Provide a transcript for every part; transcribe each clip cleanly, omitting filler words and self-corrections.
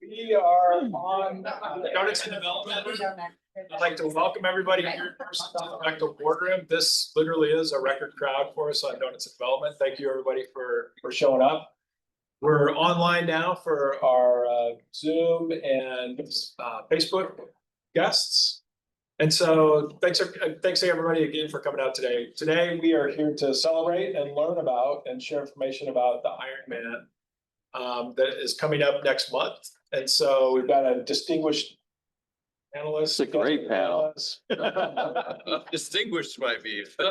We are on governance and development. I'd like to welcome everybody here to the Bechtel boardroom. This literally is a record crowd for us on governance and development. Thank you, everybody, for showing up. We're online now for our Zoom and Facebook guests. And so thanks everybody again for coming out today. Today we are here to celebrate and learn about and share information about the Ironman that is coming up next month. And so we've got a distinguished panelist. It's a great panel. Distinguished might be. So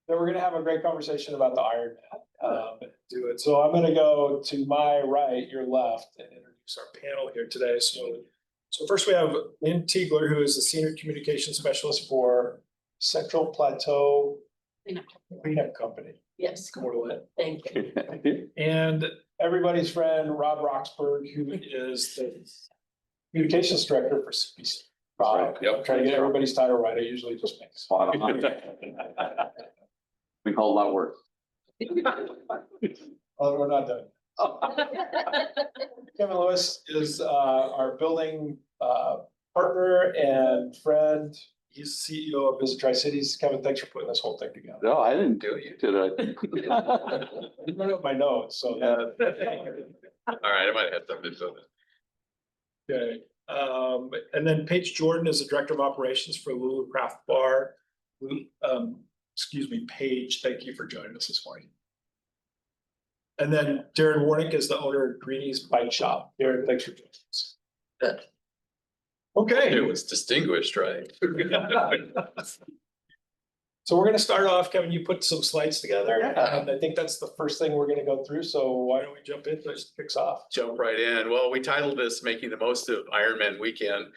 we're gonna have a great conversation about the Ironman. Do it. So I'm gonna go to my right, your left, and introduce our panel here today. So first we have Lynn Tiegler, who is the Senior Communication Specialist for Central Plateau Cleanup Company. Yes, Good morning, Lynn. thank you. And everybody's friend, Rob Roxburgh, who is the Communications Director for CPC. Rob, Yep. Trying to get everybody's title right. I usually just make. Spot on. We call a lot worse. Oh, we're not done. Kevin Lewis is our building partner and friend. He's CEO of Visit Tri-Cities. Kevin, thanks for putting this whole thing together. No, I didn't do it. You did it. I wrote up my notes, so. All right, I might have something to say. Okay, and then Paige Jordan is the Director of Operations for Lulu Craft Bar. Excuse me, Paige, thank you for joining us this morning. And then Darren Warnick is the owner of Greenie's Bike Shop. Darren, thanks for joining us. Okay. It was distinguished, right? So we're gonna start off, Kevin, you put some slides together. Yeah. And I think that's the first thing we're gonna go through. So why don't we jump in, just kicks off. Jump right in. Well, we titled this Making the Most of Ironman Weekend.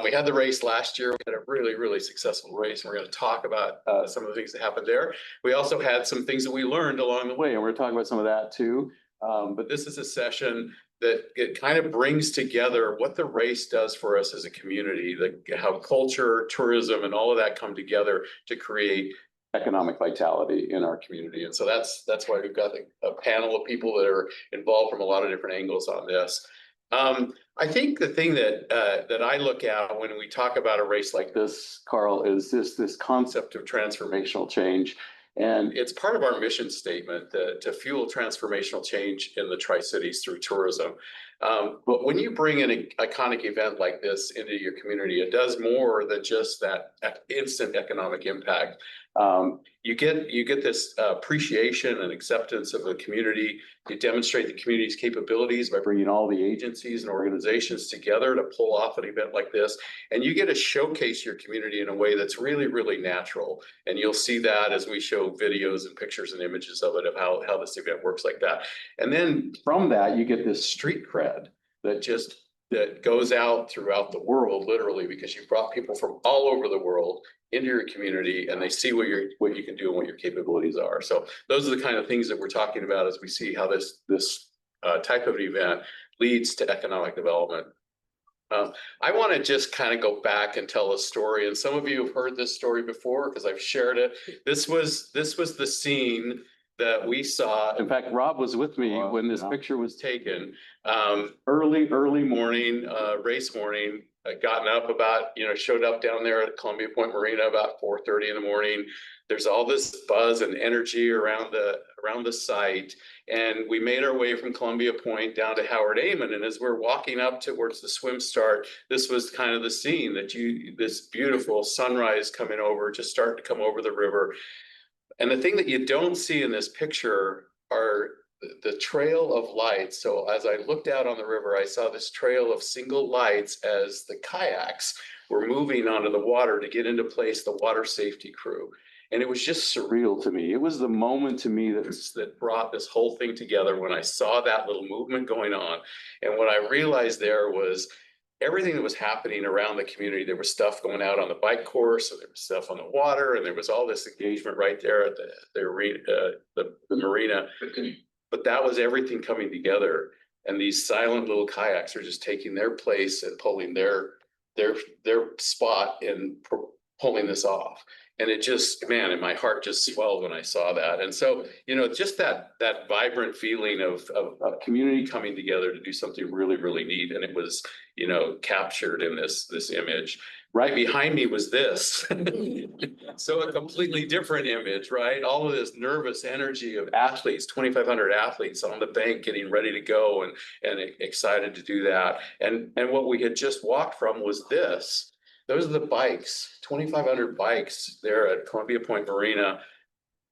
We had the race last year. We had a really, really successful race. And we're going to talk about some of the things that happened there. We also had some things that we learned along the way, and we're talking about some of that too. But this is a session that it kind of brings together what the race does for us as a community, how culture, tourism, and all of that come together to create economic vitality in our community. And so that's why we've got a panel of people that are involved from a lot of different angles on this. I think the thing that I look at when we talk about a race like this, Carl, is this concept of transformational change. And it's part of our mission statement to fuel transformational change in the Tri-Cities through tourism. But when you bring an iconic event like this into your community, it does more than just that instant economic impact. You get this appreciation and acceptance of the community. You demonstrate the community's capabilities by bringing all the agencies and organizations together to pull off an event like this. And you get to showcase your community in a way that's really, really natural. And you'll see that as we show videos and pictures and images of it, of how this event works like that. And then from that, you get this street cred that goes out throughout the world, literally, because you've brought people from all over the world into your community, and they see what you can do and what your capabilities are. So those are the kind of things that we're talking about as we see how this type of event leads to economic development. I want to just kind of go back and tell a story, and some of you have heard this story before because I've shared it. This was the scene that we saw. In fact, Rob was with me when this picture was taken. Early morning, race morning. Gotten up showed up down there at Columbia Point Marina about 4:30 in the morning. There's all this buzz and energy around the site, and we made our way from Columbia Point down to Howard Amon. And as we're walking up towards the swim start, this was kind of the scene this beautiful sunrise coming over, just starting to come over the river. And the thing that you don't see in this picture are the trail of lights. So as I looked out on the river, I saw this trail of single lights as the kayaks were moving onto the water to get into place the water safety crew. And it was just surreal to me. It was the moment to me that brought this whole thing together when I saw that little movement going on. And what I realized there was everything that was happening around the community. There was stuff going out on the bike course, and there was stuff on the water, and there was all this engagement right there at the marina. But that was everything coming together, and these silent little kayaks are just taking their place and pulling their spot and pulling this off. And it just, man, and my heart just swelled when I saw that. And so, you know, just that vibrant feeling of community coming together to do something really, really neat. And it was, you know, captured in this image. Right behind me was this. So a completely different image, right? All of this nervous energy of athletes, 2,500 athletes on the bank getting ready to go and excited to do that. And what we had just walked from was this. Those are the bikes, 2,500 bikes there at Columbia Point Marina,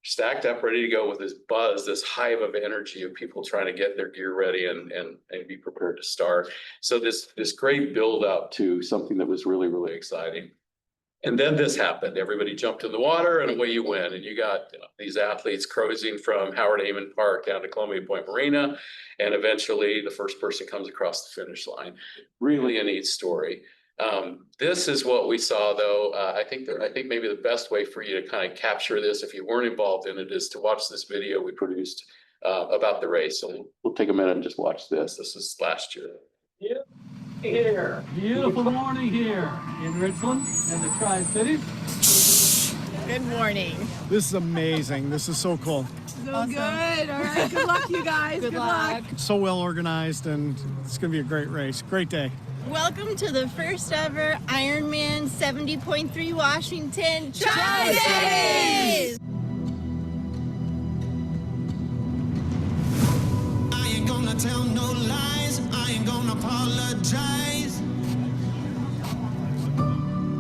stacked up, ready to go with this buzz, this hive of energy of people trying to get their gear ready and be prepared to start. So this great build up to something that was really, really exciting. And then this happened. Everybody jumped in the water and away you went. And you got these athletes cruising from Howard Amon Park down to Columbia Point Marina. And eventually the first person comes across the finish line. Really a neat story. This is what we saw, though. I think maybe the best way for you to kind of capture this, if you weren't involved in it, is to watch this video we produced about the race. So we'll take a minute and just watch this. This is last year. Yeah. Here. Beautiful morning here in Richland and the Tri-Cities. Good morning. This is amazing. This is so cool. So awesome. Good. All right. Good luck, you guys. Good luck. So well organized, and it's going to be a great race. Great day. Welcome to the first ever Ironman 70.3 Washington Tri-Cities. I ain't gonna tell no lies. I ain't gonna apologize.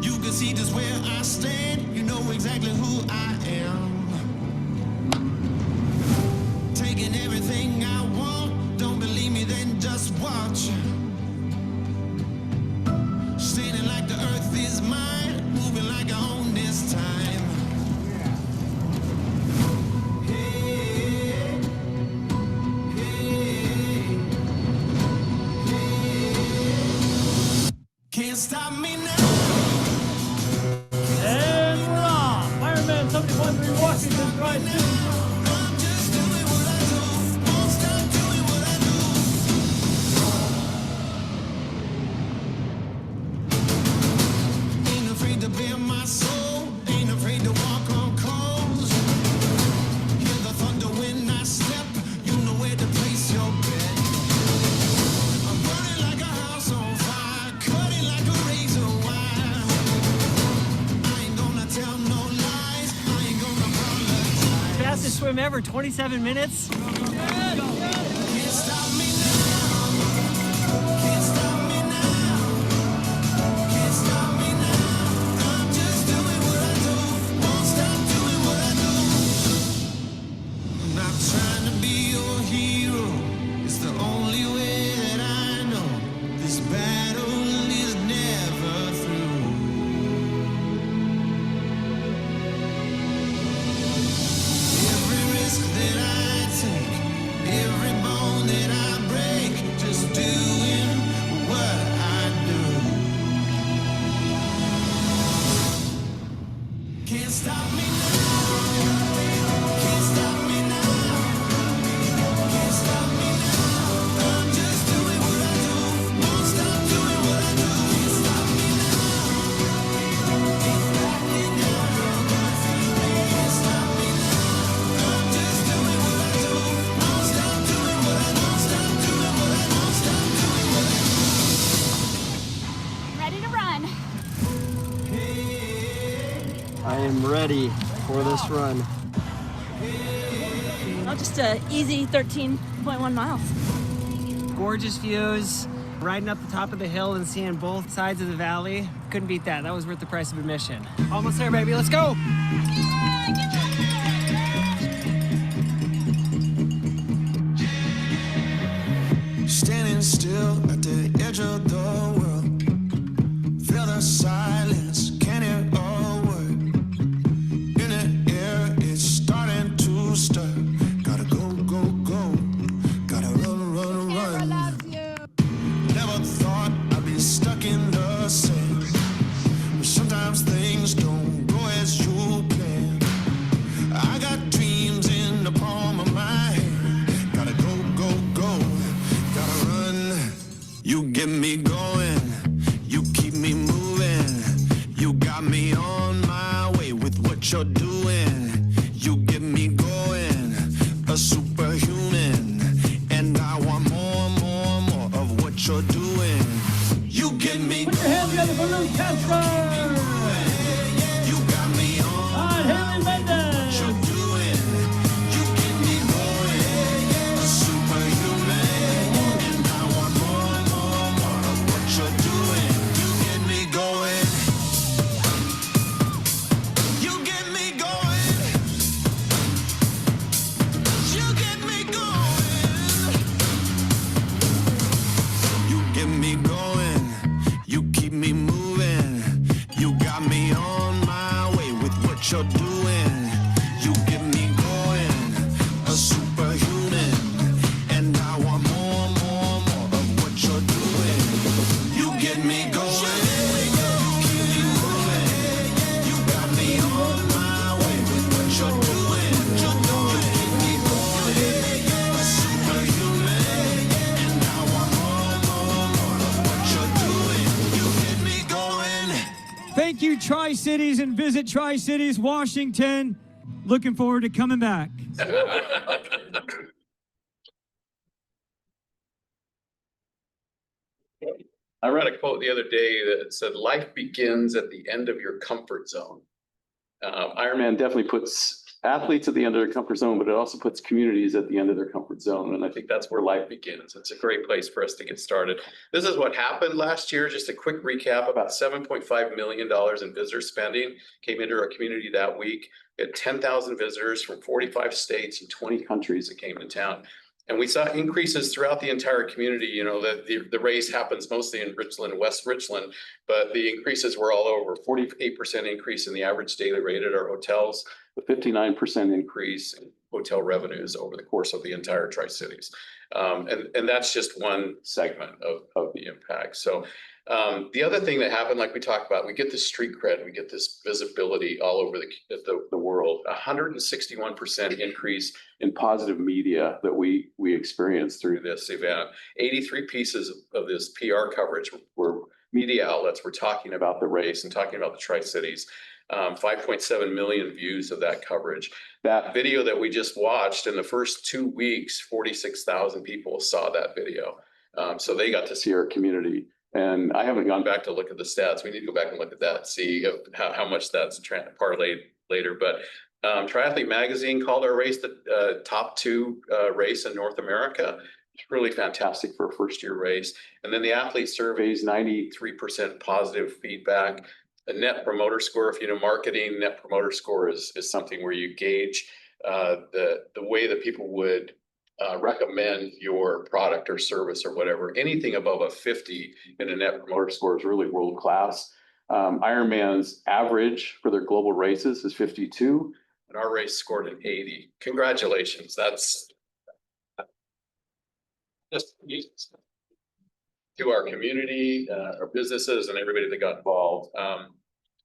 You can see just where I stand. You know exactly who I am. Taking everything I want. Don't believe me, then just watch. Standing like the earth is mine, moving like I own this time. Hey, hey, hey. Can't stop me now. And we're off. Ironman 70.3 Washington Tri-Cities. I'm just doing what I do. Won't stop doing what I do. Ain't afraid to bare my soul. Ain't afraid to walk on coals. Hear the thunder when I step. You know where to place your bet. I'm burning like a house on fire. Cutting like a razor wire. I ain't gonna tell no lies. I ain't gonna apologize. Fastest swim ever, 27 minutes. Can't stop me now. Can't stop me now. Can't stop me now. I'm just doing what I do. Won't stop doing what I do. I'm not trying to be your hero. It's the only way that I know. This battle is never through. Every risk that I take, every bone that I break, just doing what I do. Can't stop me now. Can't stop me now. Can't stop me now. I'm just doing what I do. Won't stop doing what I do. Can't stop me now. Can't stop me now. Can't stop me now. I'm just doing what I do. Won't stop doing what I don't stop doing what I don't stop doing what I do. Ready to run. I am ready for this run. Oh, just a easy 13.1 miles. Gorgeous views, riding up the top of the hill and seeing both sides of the valley. Couldn't beat that. That was worth the price of admission. Almost there, baby. Let's go. Standing still at the edge of the world. Feel the silence, can it all work? In the air, it's starting to stir. Gotta go, go, go. Gotta run, run, run. Never thought I'd be stuck in the sand. But sometimes things don't go as you plan. I got dreams in the palm of my hand. Gotta go, go, go. Gotta run. You get me going. You keep me moving. Luke Casper. You got me on Haley Mendez. what you're doing. You get me going. Superhuman. And I want more of what you're doing. You get me going. You get me going. You get me going. You get me going. You keep me moving. You got me on my way with what you're doing. You get me going. A superhuman. And I want more of what you're doing. You get me going. You keep me moving. You got me on my way with what you're doing. You get me going. A superhuman. And I want more of what you're doing. You get me going. Thank you, Tri-Cities, and visit Tri-Cities, Washington. Looking forward to coming back. I read a quote the other day that said, life begins at the end of your comfort zone. Ironman definitely puts athletes at the end of their comfort zone, but it also puts communities at the end of their comfort zone. And I think That's where life begins. It's a great place for us to get started. This is what happened last year. Just a quick recap, about $7.5 million in visitor spending came into our community that week. We had 10,000 visitors from 45 states and 20 countries that came to town. And we saw increases throughout the entire community. You know, the race happens mostly in Richland, West Richland, but the increases were all over. 48% increase in the average daily rate at our hotels, a 59% increase in hotel revenues over the course of the entire Tri-Cities. And that's just one segment of the impact. So the other thing that happened, like we talked about, we get this street cred, we get this visibility all over the world. 161% increase in positive media that we experienced through through this event. 83 pieces of this PR coverage were media outlets were talking about the race and talking about the Tri-Cities. 5.7 million views of that coverage. That video that we just watched in the first 2 weeks, 46,000 people saw that video. So they got to see our community. And I haven't gone back to look at the stats. We need to go back and look at that, see how much that's parlayed later. But Triathlete Magazine called our race the top 2 race in North America. It's really fantastic for a first-year race. And then the athlete surveys, 93% positive feedback. A net promoter score, if you know marketing, net promoter score is something where you gauge the way that people would recommend your product or service or whatever. Anything above a 50 in a net promoter score is really world class. Ironman's average for their global races is 52, and our race scored an 80. Congratulations! That's just to our community, our businesses, and everybody that got involved.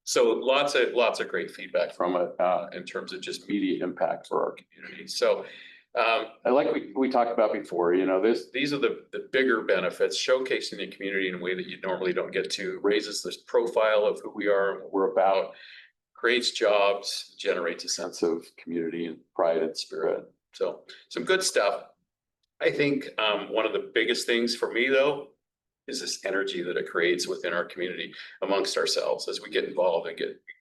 So lots of great feedback from it in terms of just media impact for our community. So like we talked about before, you know, these are the bigger benefits, showcasing the community in a way that you normally don't get to, raises this profile of who we are and what we're about, creates jobs, generates a sense of community and pride and spirit. So some good stuff. I think one of the biggest things for me, though, is this energy that it creates within our community amongst ourselves as we get involved and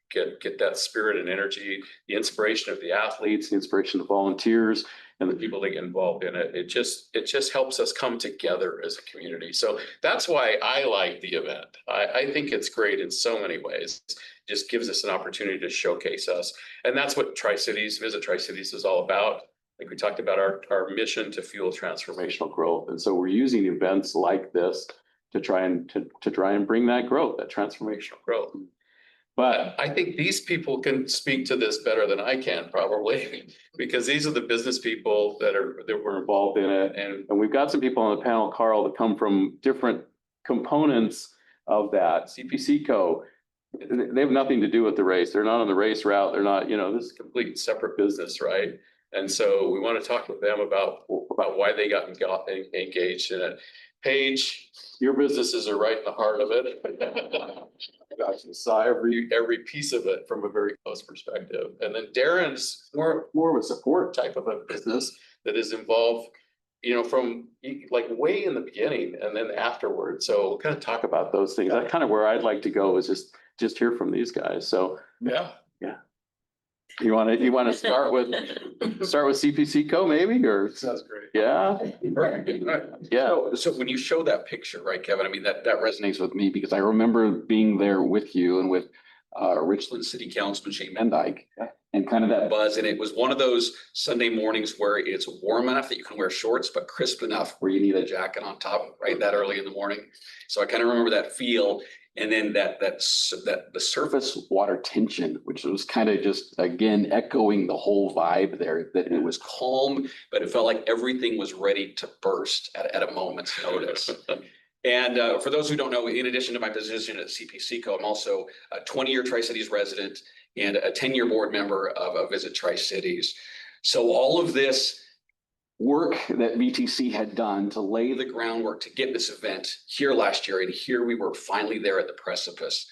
get that spirit and energy, the inspiration of the athletes, the inspiration of volunteers, and the people that get involved in it. It just helps us come together as a community. So that's why I like the event. I think it's great in so many ways. It just gives us an opportunity to showcase us. And that's what Tri-Cities, Visit Tri-Cities is all about. Like we talked about our mission to fuel transformational growth. And so we're using events like this to try and bring that growth, that transformational growth. But I think these people can speak to this better than I can probably, because these are the business people that were involved in it. And we've got some people on the panel, Carl, that come from different components of that. CPC they have nothing to do with the race. They're not on the race route. They're not, you know, this is a complete separate business, right? And so we want to talk with them about why they got engaged in it. Paige, your businesses are right in the heart of it. I can saw every piece of it from a very close perspective. And then Darren's more of a support type of a business that is involved from like way in the beginning and then afterward. So We'll kind of talk about those things. That's kind of where I'd like to go, is just hear from these guys. So yeah. you want to start with CPC Co maybe, or? Sounds great. Yeah. Perfect. All right. Yeah. So when you show that picture, right, Kevin, I mean, that resonates With me, because I remember being there with you and with Richland City Councilman Shane Mendyke, and kind of that buzz. And it was one of those Sunday mornings where it's warm enough that you can wear shorts, but crisp enough where you need a jacket on top right that early in the morning. So I kind of remember that feel. And then that the surface water tension, which was kind of just, again, echoing the whole vibe there, that it was calm, but it felt like everything was ready to burst at a moment's notice. And for those who don't know, in addition to my position at CPC Co, I'm also a 20-year Tri-Cities resident and a 10-year board member of Visit Tri-Cities. So all of this work that VTC had done to lay the groundwork to get this event here last year, and here we were finally there at the precipice.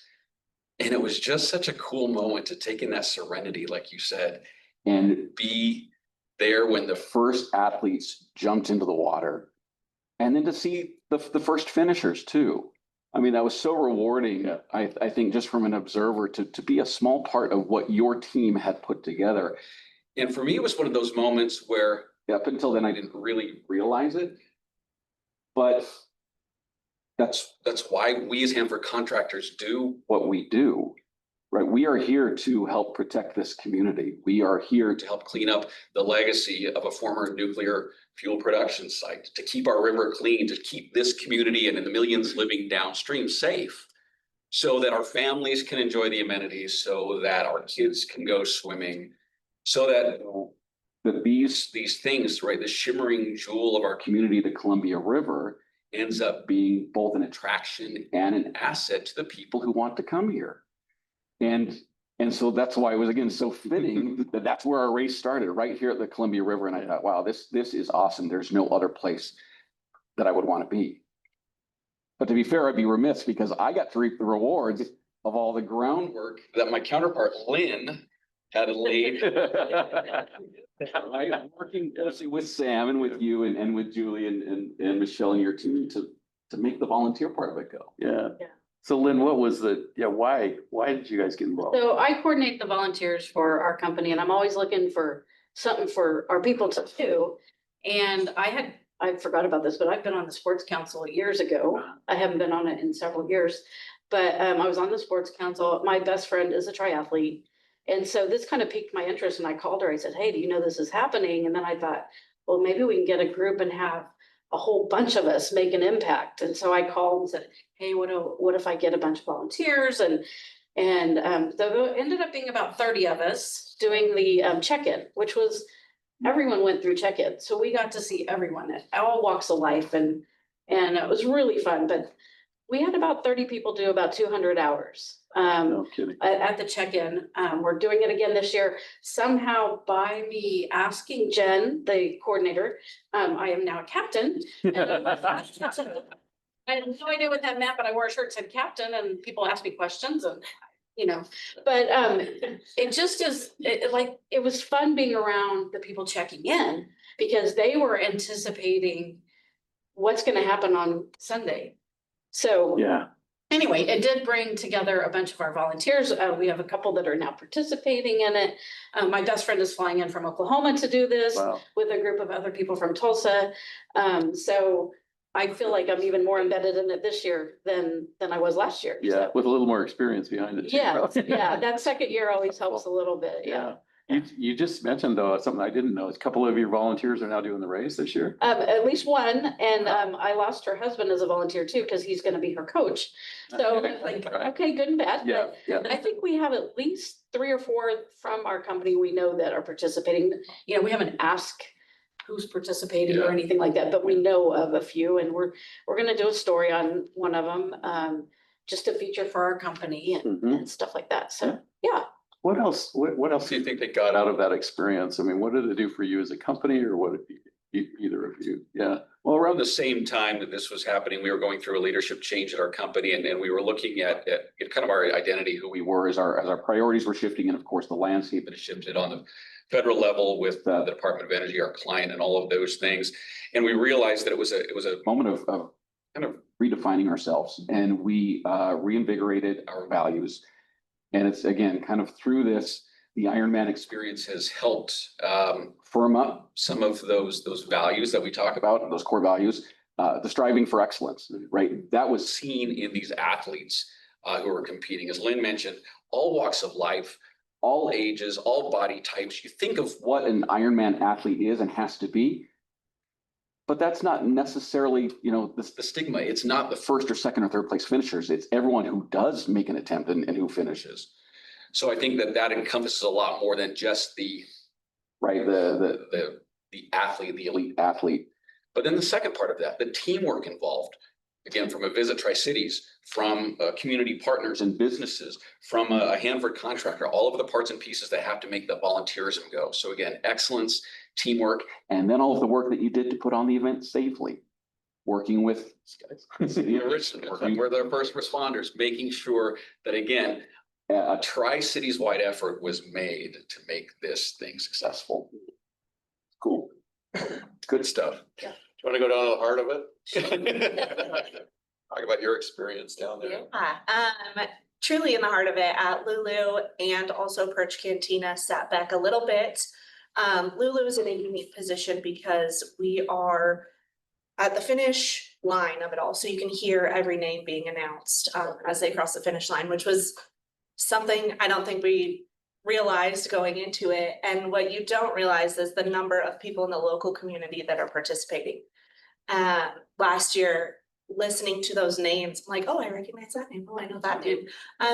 And it was just such a cool moment to take in that serenity, like you said, and be there when the first athletes jumped into the water, and then to see the first finishers too. I mean, that was so rewarding. I think just from an observer to be a small part of what your team had put together. And for me, it was one of those moments where up until then, I didn't really realize it, but that's why we as Hanford contractors do what we do, right? We are here to help protect this community. We are here to help clean up the legacy of a former nuclear fuel production site, to keep our river clean, to keep this community and the millions living downstream safe, so that our families can enjoy the amenities, so that our kids can go swimming, so that these things, right, the shimmering jewel of our community, the Columbia River, ends up being both an attraction and an asset to the people who want to come here. And so that's why it was, again, so fitting that that's where our race started, right here at the Columbia River. And I thought, wow, this is awesome. There's no other place that I would want to be. But to be fair, I'd be remiss, because I got to reap the rewards of all the groundwork that my counterpart Lynn had laid. Right, working closely with Sam and with you and with Julie and Michelle and your team to make the volunteer part of it go. Yeah. So Lynn, what was why did you guys get involved? So I coordinate the volunteers for our company, and I'm always looking for something for our people to do. And I forgot about this, but I've been on the sports council years ago. I haven't been on it in several years, but I was on the sports council. My best friend is a triathlete. And so this kind of piqued my interest, and I called her. I said, hey, do you know this is happening? And then I thought, well, maybe we can get a group and have a whole bunch of us make an impact. And so I called and said, hey, what if I get a bunch of volunteers? And so it ended up being about 30 of us doing the check-in, which was, everyone went through check-in. So we got to see everyone at all walks of life, and it was really fun. But we had about 30 people do about 200 hours. No kidding. At the check-in. We're doing it again this year. Somehow by me asking Jen, the coordinator, I am now a captain. I had no idea what that meant, but I wore a shirt that said captain, and people ask me questions, and but it just is it was fun being around the people checking in, because they were anticipating what's going to happen on Sunday. So yeah. Anyway, it did bring together a bunch of our volunteers. We have a couple that are now participating in it. My best friend is flying in from Oklahoma to do this. Wow. With a group of other people from Tulsa. So I feel like I'm even more embedded in it this year than I was last year. Yeah, So, with a little more experience behind it. yeah, that second year always helps a little bit. Yeah. You just mentioned, though, something I didn't know. A couple of your volunteers are now doing the race this year. At least one, and I lost her husband as a volunteer too, because he's going to be her coach. So like, okay, good and bad. Yeah, yeah. I think we have at least 3 or 4 from our company we know that are participating. We haven't asked who's participating or anything like that, but we know of a few, and we're going to do a story on one of them, just a feature for our company and stuff like that. So yeah. What else do you think they got out of that experience? I mean, what did it do for you as a company, or what? Either of you, yeah. Well, around the same time that this was happening, we were going through a leadership change at our company, and we were looking at kind of our identity, who we were, as our priorities were shifting, and of course, the landscape had shifted on the federal level with the Department of Energy, our client, and all of those things. And we realized that it was a moment of kind of redefining ourselves, and we reinvigorated our values. And it's, again, kind of through this, the Ironman experience has helped firm up some of those values that we talk about, those core values, the striving for excellence, right? That was seen in these athletes who were competing. As Lynn mentioned, all walks of life, all ages, all body types. You think of what an Ironman athlete is and has to be, but that's not necessarily, you know, the stigma. It's not the first or second or third place finishers. It's everyone who does make an attempt and who finishes. So I think that encompasses a lot more than just the athlete, the elite athlete. But then the second part of that, the teamwork involved, again, from a Visit Tri-Cities, from community partners and businesses, from a Hanford contractor, all of the parts and pieces that have to make the volunteerism go. So again, excellence, teamwork, and then all of the work that you did to put on the event safely. Working with City of Richmond, working with our first responders, making sure that, again, a Tri-Cities wide effort was made to make this thing successful. Cool. Good stuff. Yeah. Do you want to go down to the heart of it? Talk about your experience down there. Yeah, truly in the heart of it at Lulu, and also Perch Cantina sat back a little bit. Lulu is in a unique position because we are at the finish line of it all. So you can hear every name being announced as they cross the finish line, which was something I don't think we realized going into it. And what you don't realize is the number of people in the local community that are participating. Last year, listening to those names, I'm like, oh, I recognize that name. Oh, I know that name.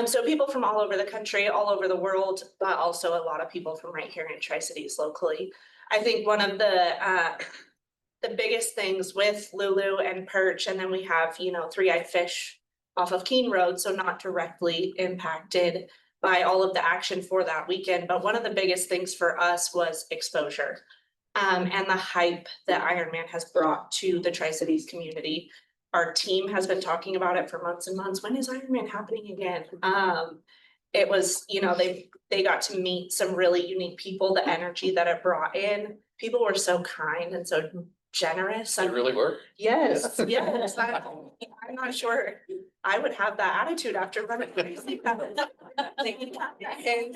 So people from all over the country, all over the world, but also a lot of people from right here in Tri-Cities locally. I think one of the biggest things with Lulu and Perch, and then we have, you know, Three-Eyed Fish off of Keene Road, so not directly impacted by all of the action for that weekend. But one of the biggest things for us was exposure and the hype that Ironman has brought to the Tri-Cities community. Our team has been talking about it for months and months. When is Ironman happening again? It was, you know, they got to meet some really unique people, the energy that it brought in. People were so kind and so generous. They really were. Yes, yes. I'm not sure I would have that attitude after running crazy. They would come in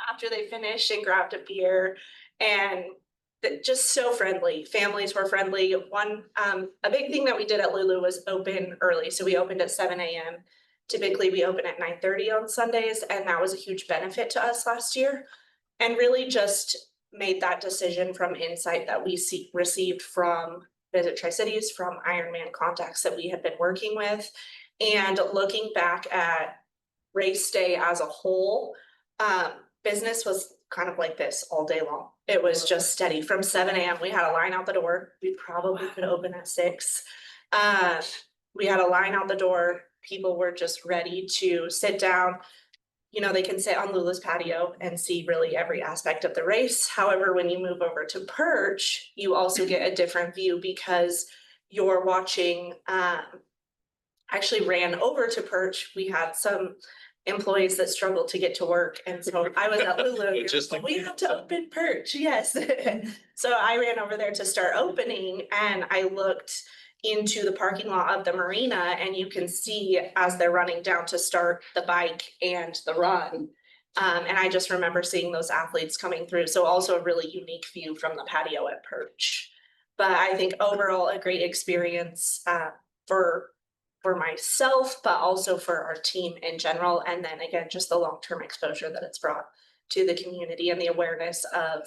after they finished and grabbed a beer, and just so friendly. Families were friendly. A big thing that we did at Lulu was open early. So we opened at 7 a.m. Typically we open at 9:30 on Sundays, and that was a huge benefit to us last year. And really just made that decision from insight that we received from Visit Tri-Cities, from Ironman contacts that we had been working with. And looking back at race day as a whole, business was kind of like this all day long. It was just steady from 7 a.m. We had a line out the door. We probably could open at 6. We had a line out the door. People were just ready to sit down. You know, they can sit on Lula's patio and see really every aspect of the race. However, when you move over to Perch, you also get a different view because you're watching, actually ran over to Perch. We had some employees that struggled to get to work. And so I was at Lulu, we have to open Perch, yes. So I ran over there to start opening, and I looked into the parking lot of the marina, and you can see as they're running down to start the bike and the run. And I just remember seeing those athletes coming through. So also a really unique view from the patio at Perch. But I think overall a great experience for myself, but also for our team in general. And then again, just the long-term exposure that it's brought to the community and the awareness of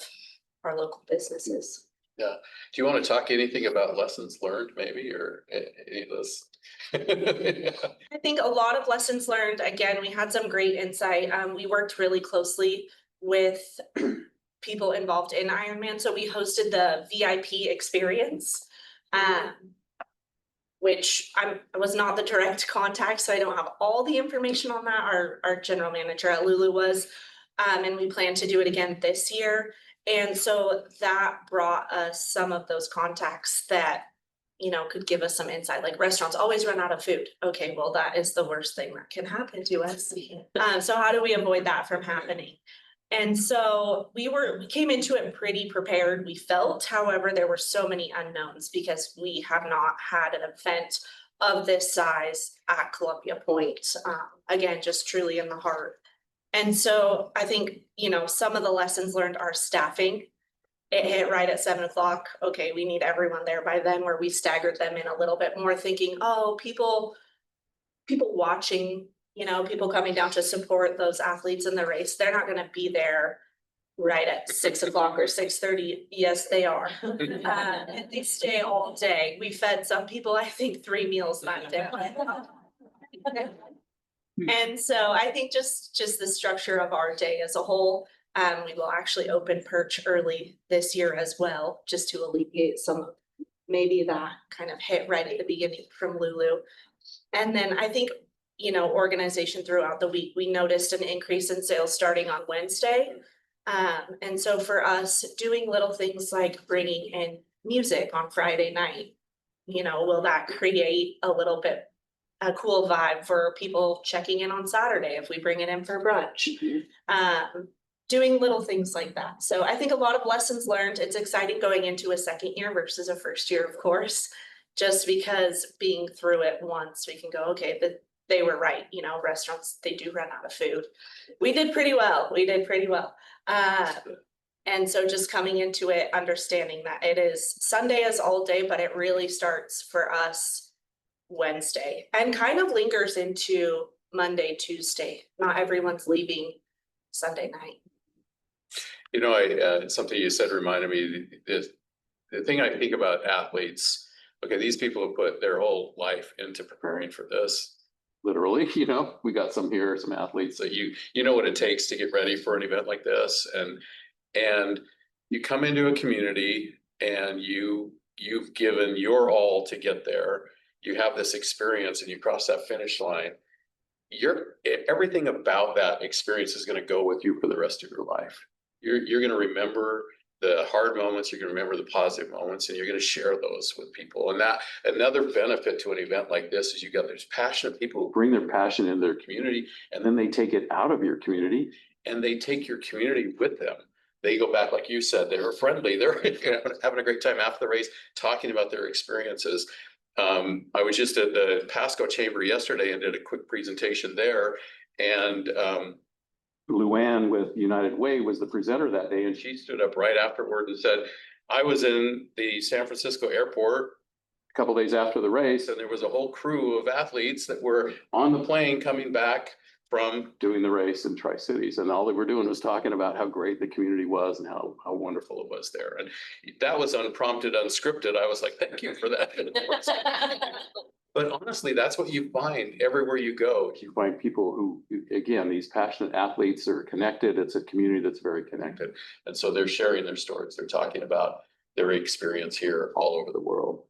our local businesses. Yeah. Do you want to talk anything about lessons learned maybe, or any of this? I think a lot of lessons learned. Again, we had some great insight. We worked really closely with people involved in Ironman. So we hosted the VIP experience, which I was not the direct contact, so I don't have all the information on that. Our general manager at Lulu was, and we plan to do it again this year. And so that brought us some of those contacts that, could give us some insight, like restaurants always run out of food. Okay, well, that is the worst thing that can happen to us. So how do we avoid that from happening? And so we came into it pretty prepared, we felt. However, there were so many unknowns because we have not had an event of this size at Columbia Point. Again, just truly in the heart. And so I think, some of the lessons learned are staffing. It hit right at 7 o'clock. Okay, we need everyone there by then, where we staggered them in a little bit more, thinking, oh, people watching, people coming down to support those athletes in the race. They're not gonna be there right at 6 o'clock or 6:30. Yes, they are. And they stay all day. We fed some people, I think, 3 meals that day. And so I think just the structure of our day as a whole, we will actually open Perch early this year as well, just to alleviate some of maybe that kind of hit right at the beginning from Lulu. And then I think, organization throughout the week, we noticed an increase in sales starting on Wednesday. And so for us, doing little things like bringing in music on Friday night, will that create a cool vibe for people checking in on Saturday if we bring it in for brunch? Doing little things like that. So I think a lot of lessons learned. It's exciting going into a second year versus a first year, of course, just because being through it once, we can go, okay, but they were right. Restaurants, they do run out of food. We did pretty well. And so just coming into it, understanding that it is Sunday is all day, but it really starts for us Wednesday and kind of lingers into Monday, Tuesday. Not everyone's leaving Sunday night. Something you said reminded me, the thing I think about athletes, okay, these people have put their whole life into preparing for this. Literally, we got some athletes that you know what it takes to get ready for an event like this. And you come into a community and you've given your all to get there. You have this experience and you cross that finish line. Everything about that experience is going to go with you for the rest of your life. You're going to remember the hard moments, you're going to remember the positive moments, and you're going to share those with people. And that another benefit to an event like this is there's passionate people who bring their passion in their community, and then they take it out of your community and they take your community with them. They go back, like you said, they were friendly. They're having a great time after the race, talking about their experiences. I was just at the Pasco Chamber yesterday and did a quick presentation there. And Luann with United Way was the presenter that day, and she stood up right afterward and said, I was in the San Francisco airport a couple days after the race, and there was a whole crew of athletes that were on the plane coming back from doing the race in Tri-Cities. And all they were doing was talking about how great the community was and how wonderful it was there. And that was unprompted, unscripted. I was like, thank you for that. But honestly, that's what you find everywhere you go. You find people who, again, these passionate athletes are connected. It's a community that's very connected. And so they're sharing their stories. They're talking about their experience here all over the world.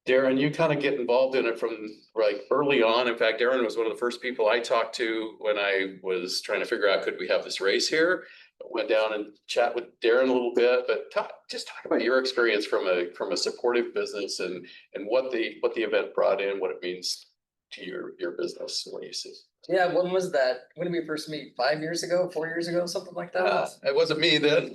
Darren, you kind of get involved in it from like early on. In fact, Darren was one of the first people I talked to when I was trying to figure out, could we have this race here? Went down and chat with Darren a little bit, but talk about your experience from a supportive business and what the event brought in, what it means to your business and what you see. Yeah, when was that? When did we first meet? 5 years ago, 4 years ago, something like that? It wasn't me then.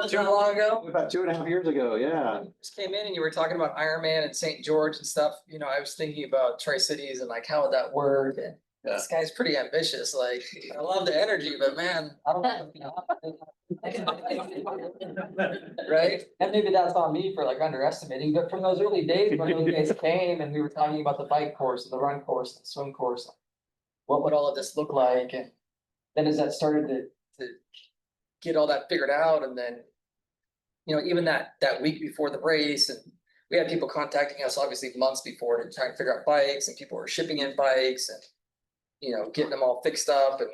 Too long ago? About 2.5 years ago, yeah. Just came in and you were talking about Ironman and St. George and stuff. I was thinking about Tri-Cities and like, how would that work? And this guy's pretty ambitious. Like, I love the energy, but man, I don't know. Right? And maybe that's on me for like underestimating, but from those early days when you guys came and we were talking about the bike course and the run course and the swim course, what would all of this look like? And then as that started to get all that figured out, and then, even that week before the race, and we had people contacting us obviously months before to try and figure out bikes, and people were shipping in bikes and, getting them all fixed up. And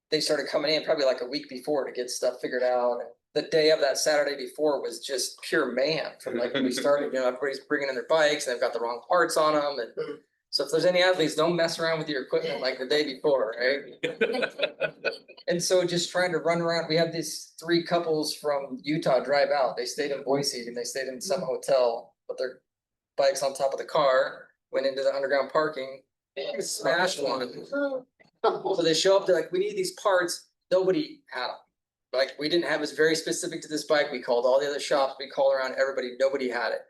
they started coming in probably like a week before to get stuff figured out. And the day of that Saturday before was just pure mayhem from like when we started, everybody's bringing in their bikes and they've got the wrong parts on them. And So if there's any athletes, don't mess around with your equipment like the day before, right? And so just trying to run around, we had these 3 couples from Utah drive out. They stayed in Boise and they stayed in some hotel, but their bikes on top of the car, went into the underground parking, smashed one. So they show up, they're like, we need these parts. Nobody had them. Like, we didn't have, it was very specific to this bike. We called all the other shops, we called around everybody, nobody had it.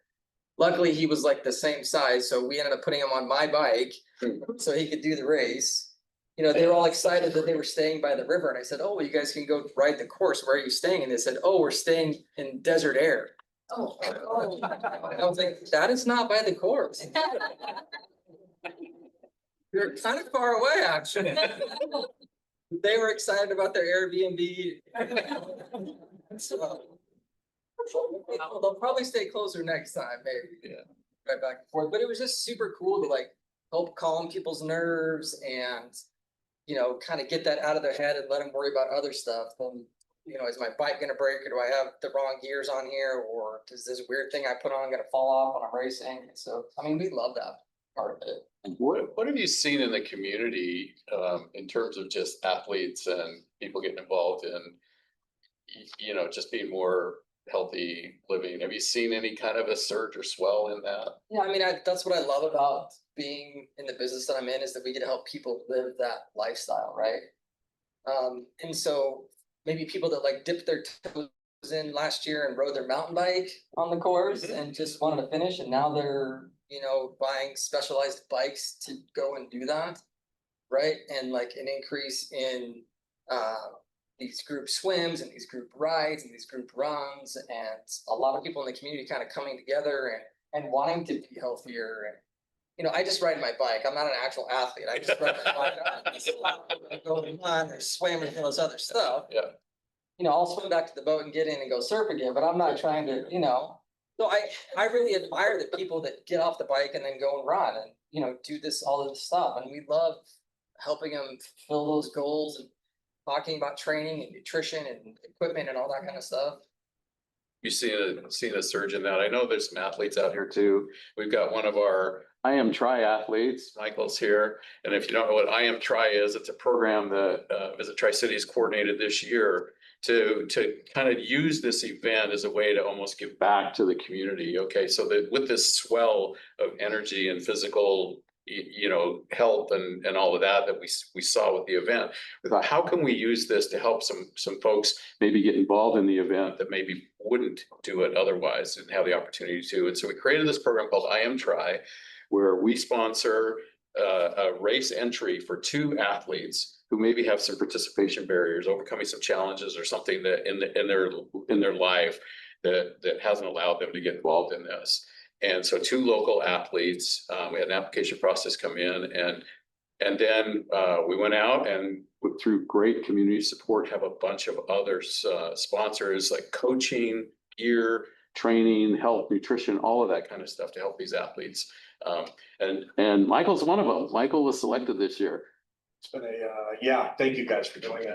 Luckily, he was like the same size, so we ended up putting him on my bike so he could do the race. You know, they were all excited that they were staying by the river, and I said, oh, well, you guys can go ride the course. Where are you staying? And they said, oh, we're staying in desert air. Oh, I was like, that is not by the course. You're kind of far away, actually. They were excited about their Airbnb. So, they'll probably stay closer next time, maybe. Yeah. Right back and forth, but it was just super cool to like help calm people's nerves and, you know, kind of get that out of their head and let them worry about other stuff. And, you know, is my bike gonna break, or do I have the wrong gears on here, or does this weird thing I put on gonna fall off when I'm racing? So, I mean, we love that part of it. What have you seen in the community, in terms of just athletes and people getting involved in, you know, just being more healthy living? Have you seen any kind of a surge or swell in that? Yeah, I mean, that's what I love about being in the business that I'm in, is that we get to help people live that lifestyle, right? And so maybe people that like dipped their toes in last year and rode their mountain bike on the course and just wanted to finish, and now they're, you know, buying specialized bikes to go and do that, right? And like an increase in these group swims and these group rides and these group runs, and a lot of people in the community kind of coming together and wanting to be healthier. And, you know, I just ride my bike. I'm not an actual athlete. I just ride my bike. I go and run or swim and all this other stuff. Yeah. You know, I'll swim back to the boat and get in and go surf again, but I'm not trying to, you know. So I really admire the people that get off the bike and then go and run and, you know, do all of this stuff. And we love helping them fulfill those goals and talking about training and nutrition and equipment and all that kind of stuff. You seen a surge in that? I know there's some athletes out here too. We've got one of our I Am Triathletes. Michael's here. And if you don't know what I Am Tri is, it's a program that Visit Tri-Cities coordinated this year to kind of use this event as a way to almost give back to the community. Okay, so that with this swell of energy and physical, you know, health and all of that we saw with the event, we thought, how can we use this to help some folks maybe get involved in the event that maybe wouldn't do it otherwise and have the opportunity to. And so we created this program called I Am Tri, where we sponsor a race entry for 2 athletes who maybe have some participation barriers, overcoming some challenges or something that in their life that hasn't allowed them to get involved in this. And so 2 local athletes, we had an application process come in, and then we went out and through great community support have a bunch of other sponsors like coaching, gear, training, health, nutrition, all of that kind of stuff to help these athletes. And Michael's one of them. Michael was selected this year. It's been yeah, thank you guys for doing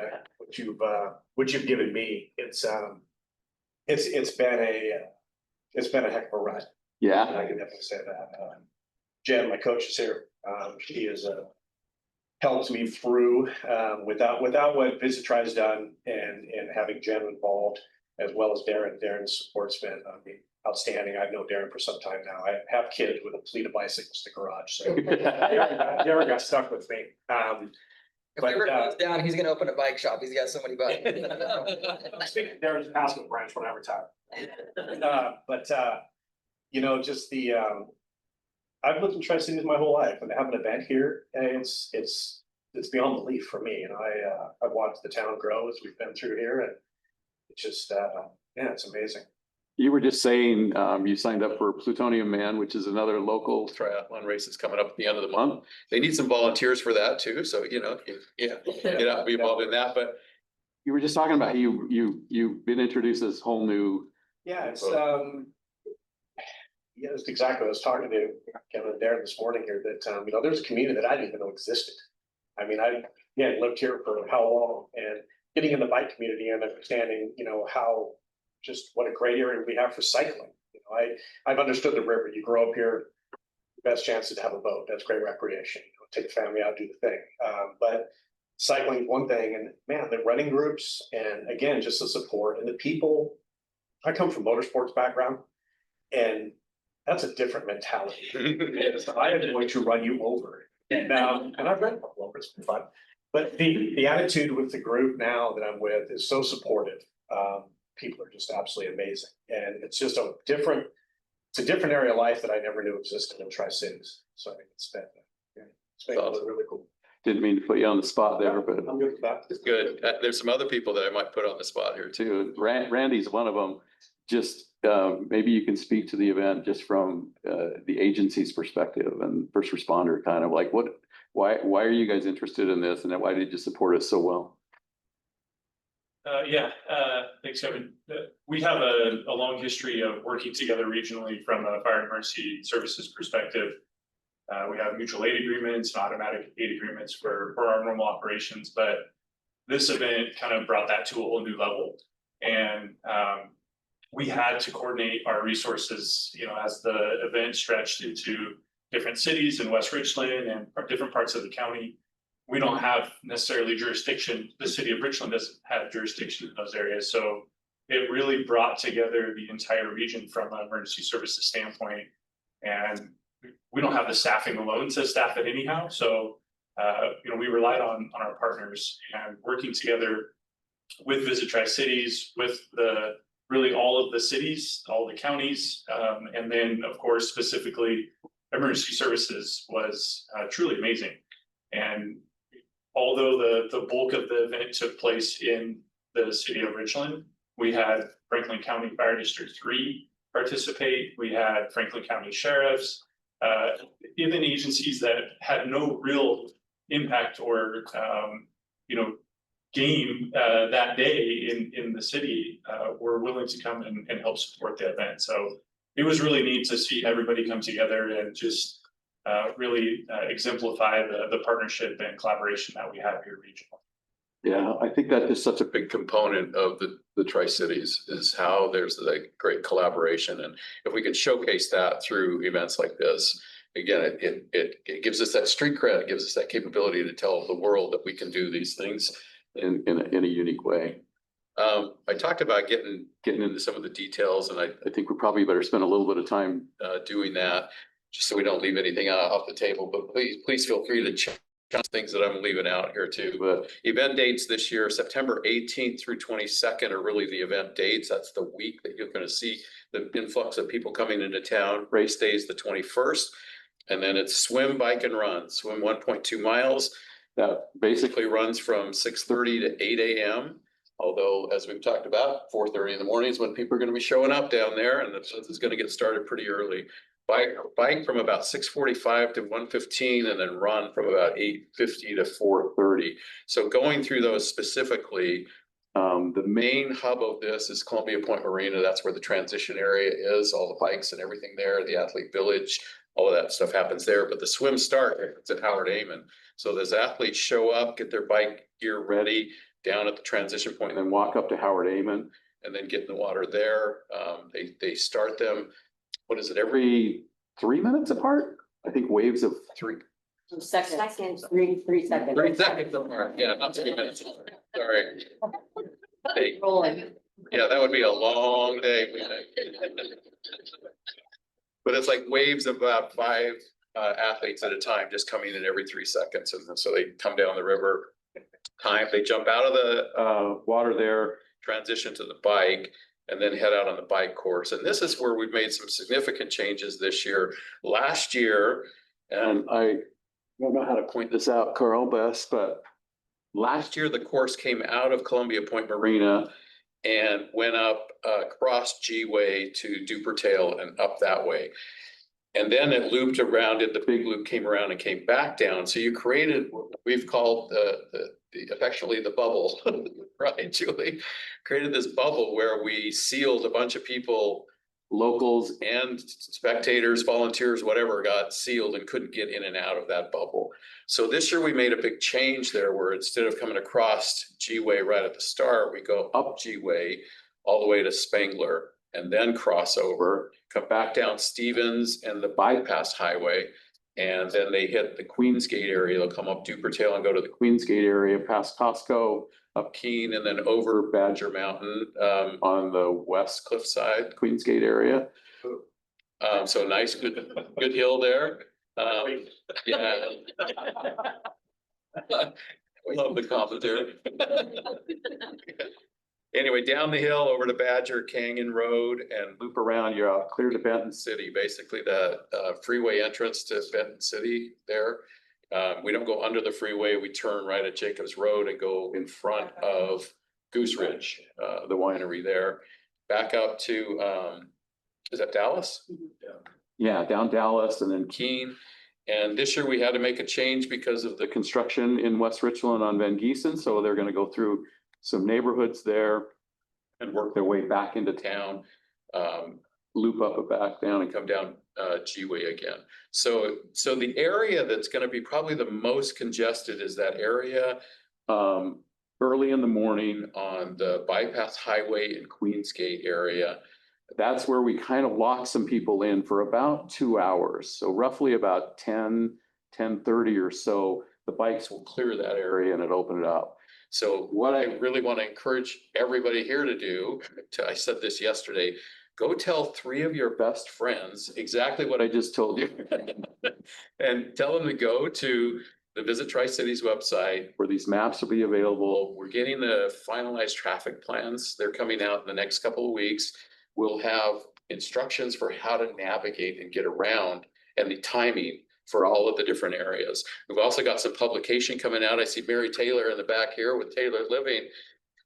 what you've given me. It's been a heck of a run. Yeah. I can definitely say that. Jen, my coach, is here. She has helped me through without what Visit Tri has done, and having Jen involved as well as Darren. Darren's support's been outstanding. I've known Darren for some time now. I have kids with a fleet of bicycles to garage, so Darren got stuck with me. If it ever goes down, he's gonna open a bike shop. He's got so many bikes. Speaking of Darren's Pasco branch when I retire. You know, just I've lived in Tri-Cities my whole life, and to have an event here, it's beyond belief for me. And I've watched the town grow as we've been through here, and it's just yeah, it's amazing. You were just saying you signed up for Plutonium Man, which is another local triathlon race that's coming up at the end of the month. They need some volunteers for that too. So, you know, get out and be involved in that. But you were just talking about you've been introduced to this whole new. Yeah, it's yeah, that's exactly what I was talking to Kevin and Darren this morning here, that you know, there's a community that I didn't even know existed. I mean, I lived here for how long, and getting in the bike community and understanding, you know, how what a great area we have for cycling. You know, I've understood the river. You grow up here, best chance is to have a boat. That's great recreation. Take the family out, do the thing. But cycling is one thing, and man, the running groups, and again, just the support and the people. I come from motorsports background, and that's a different mentality. I am going to run you over. And I've run over, it's been fun. But the attitude with the group now that I'm with is so supportive. People are just absolutely amazing. And it's just it's a different area of life that I never knew existed in Tri-Cities. So I think it's been really cool. Didn't mean to put you on the spot there, but I'm good with that. It's good. There's some other people that I might put on the spot here too. too. Randy's one of them. Just maybe you can speak to the event just from the agency's perspective and first responder kind of like why are you guys interested in this, and why did you support us so well? Thanks, Kevin. We have a long history of working together regionally from a fire and emergency services perspective. We have mutual aid agreements and automatic aid agreements for our normal operations, but this event kind of brought that to a whole new level. And we had to coordinate our resources, as the event stretched into different cities in West Richland and different parts of the county. We don't have necessarily jurisdiction. The city of Richland doesn't have jurisdiction in those areas. So it really brought together the entire region from an emergency services standpoint. And we don't have the staffing alone to staff it anyhow. So, we relied on our partners and working together with Visit Tri-Cities, with really all of the cities, all the counties. And then of course, specifically emergency services was truly amazing. And although the bulk of the event took place in the city of Richland, we had Franklin County Fire District 3 participate. We had Franklin County sheriffs, even agencies that had no real impact or, gain that day in the city were willing to come and help support the event. So it was really neat to see everybody come together and just really exemplify the partnership and collaboration that we have here regionally. Yeah, I think that is such a big component of the Tri-Cities is how there's the great collaboration. And if we can showcase that through events like this, again, it gives us that street cred, it gives us that capability to tell the world that we can do these things in a unique way. I talked about getting into some of the details, and I think we probably better spend a little bit of time doing that, just so we don't leave anything off the table. But please feel free to check things that I'm leaving out here too. But event dates this year, September 18th through 22nd are really the event dates. That's the week that you're going to see the influx of people coming into town. Race day is the 21st. And then it's swim, bike, and run. Swim 1.2 miles. That basically runs from 6:30 to 8 a.m. Although, as we've talked about, 4:30 in the morning is when people are going to be showing up down there, and it's going to get started pretty early. Bike from about 6:45 to 1:15, and then run from about 8:50 to 4:30. So going through those specifically, the main hub of this is Columbia Point Marina. That's where the transition area is, all the bikes and everything there, the athlete village, all of that stuff happens there. But the swim start, it's at Howard Amon. So those athletes show up, get their bike gear ready down at the transition point, and then walk up to Howard Amon and then get in the water there. They start them, what is it, every 3 minutes apart? I think waves of 3 Seconds, 3 seconds. 3 seconds apart. Yeah, not 3 minutes. Sorry. Rolling. Yeah, that would be a long day. But it's like waves of about 5 athletes at a time, just coming in every 3 seconds. And so they come down the river, they jump out of the water there, transition to the bike, and then head out on the bike course. And this is where we've made some significant changes this year. Last year, and I don't know how to point this out, Carl, best, but last year the course came out of Columbia Point Marina and went up across G-Way to Dupertail and up that way. And then it looped around it, the big loop came around and came back down. So you created what we've called affectionately the bubble, right, Julie? Created this bubble where we sealed a bunch of people, locals and spectators, volunteers, whatever, got sealed and couldn't get in and out of that bubble. So this year we made a big change there where instead of coming across G-Way right at the start, we go up G-Way all the way to Spangler. and then cross over, come back down Stevens and the bypass highway. And then they hit the Queensgate area. They'll come up Duper Tail and go to the Queensgate area, past Costco, up Keene, and then over Badger Mountain on the west cliffside, Queensgate area. So nice, good hill there. Yeah. We love the commentary. Anyway, down the hill over to Badger Canyon Road and loop around, you're out clear to Benton City, basically the freeway entrance to Benton City there. We don't go under the freeway, we turn right at Jacobs Road and go in front of Goose Ridge, the winery there. Back up to, is that Dallas? Yeah, down Dallas and then Keene. And this year we had to make a change because of the construction in West Richland on Van Giesen. So they're going to go through some neighborhoods there and work their way back into town, loop up and back down and come down G-Way again. So the area that's going to be probably the most congested is that area early in the morning on the bypass highway in Queensgate area. That's where we kind of lock some people in for about 2 hours. So roughly about 10:30 or so, the bikes will clear that area and it open it up. So what I really want to encourage everybody here to do, I said this yesterday, go tell 3 of your best friends exactly what I just told you. And tell them to go to the Visit Tri-Cities website where these maps will be available. We're getting the finalized traffic plans. They're coming out in the next couple of weeks. We'll have instructions for how to navigate and get around and the timing for all of the different areas. We've also got some publication coming out. I see Mary Taylor in the back here with Taylor Living.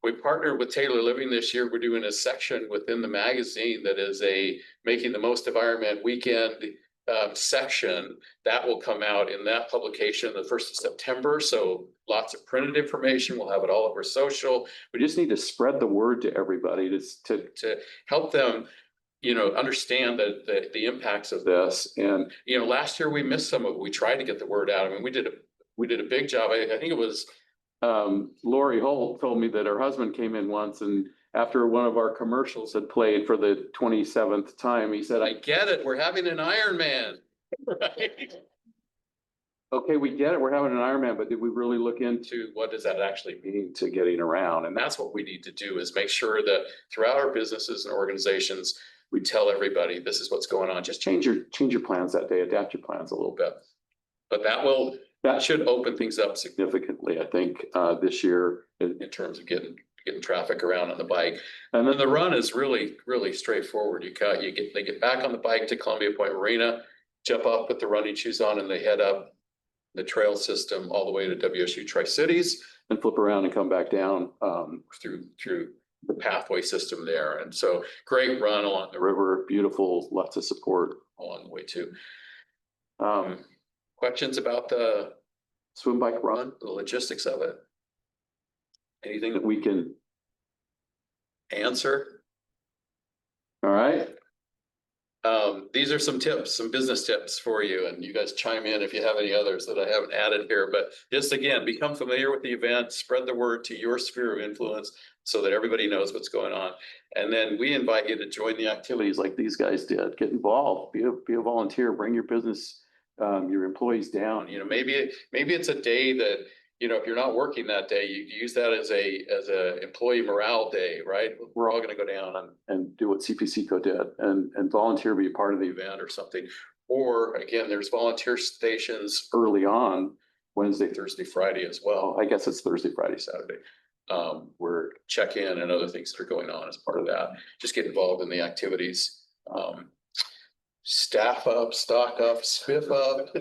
We partnered with Taylor Living this year. We're doing a section within the magazine that is a Making the Most of Ironman Weekend section that will come out in that publication the 1st of September. So lots of printed information. We'll have it all over social. We just need to spread the word to everybody to help them, you know, understand the impacts of this. And, you know, last year we missed some of it. We tried to get the word out. I mean, we did a big job. I think it was Lori Holt told me that her husband came in once and after one of our commercials had played for the 27th time, he said, I get it. We're having an Ironman. Right? Okay, we get it. We're having an Ironman, but did we really look into what does that actually mean to getting around? And that's what we need to do is make sure that throughout our businesses and organizations, we tell everybody this is what's going on. Just change your plans that day, adapt your plans a little bit. But that should open things up significantly, I think, this year in terms of getting traffic around on the bike. And then the run is really, really straightforward. They get back on the bike to Columbia Point Marina, jump up, put the running shoes on, and they head up the trail system all the way to WSU Tri-Cities and flip around and come back down through the pathway system there. And so great run along the river, beautiful, lots of support along the way too. Questions about the swim bike run, the logistics of it? Anything that we can answer? All right. These are some tips, some business tips for you, and you guys chime in if you have any others that I haven't added here. But just again, become familiar with the event, spread the word to your sphere of influence so that everybody knows what's going on. And then we invite you to join the activities like these guys did. Get involved, be a volunteer, bring your business, your employees down. You know, maybe it's a day that, you know, if you're not working that day, you use that as a employee morale day, right? We're all going to go down and do what CPCCO did and volunteer, be a part of the event or something. Or again, there's volunteer stations early on, Wednesday, Thursday, Friday as well. I guess it's Thursday, Friday, Saturday. Where check-in and other things that are going on as part of that. Just get involved in the activities. Staff up, stock up, spiff up,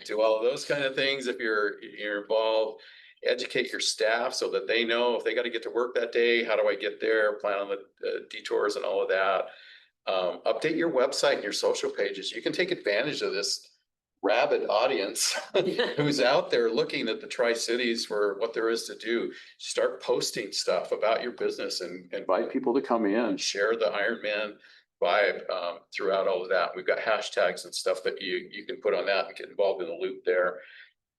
do all of those kind of things. If you're involved, educate your staff so that they know if they got to get to work that day, how do I get there, plan on the detours and all of that. Update your website and your social pages. You can take advantage of this rabid audience who's out there looking at the Tri-Cities for what there is to do. Start posting stuff about your business and invite people to come in, share the Ironman vibe throughout all of that. We've got hashtags and stuff that you can put on that and get involved in the loop there.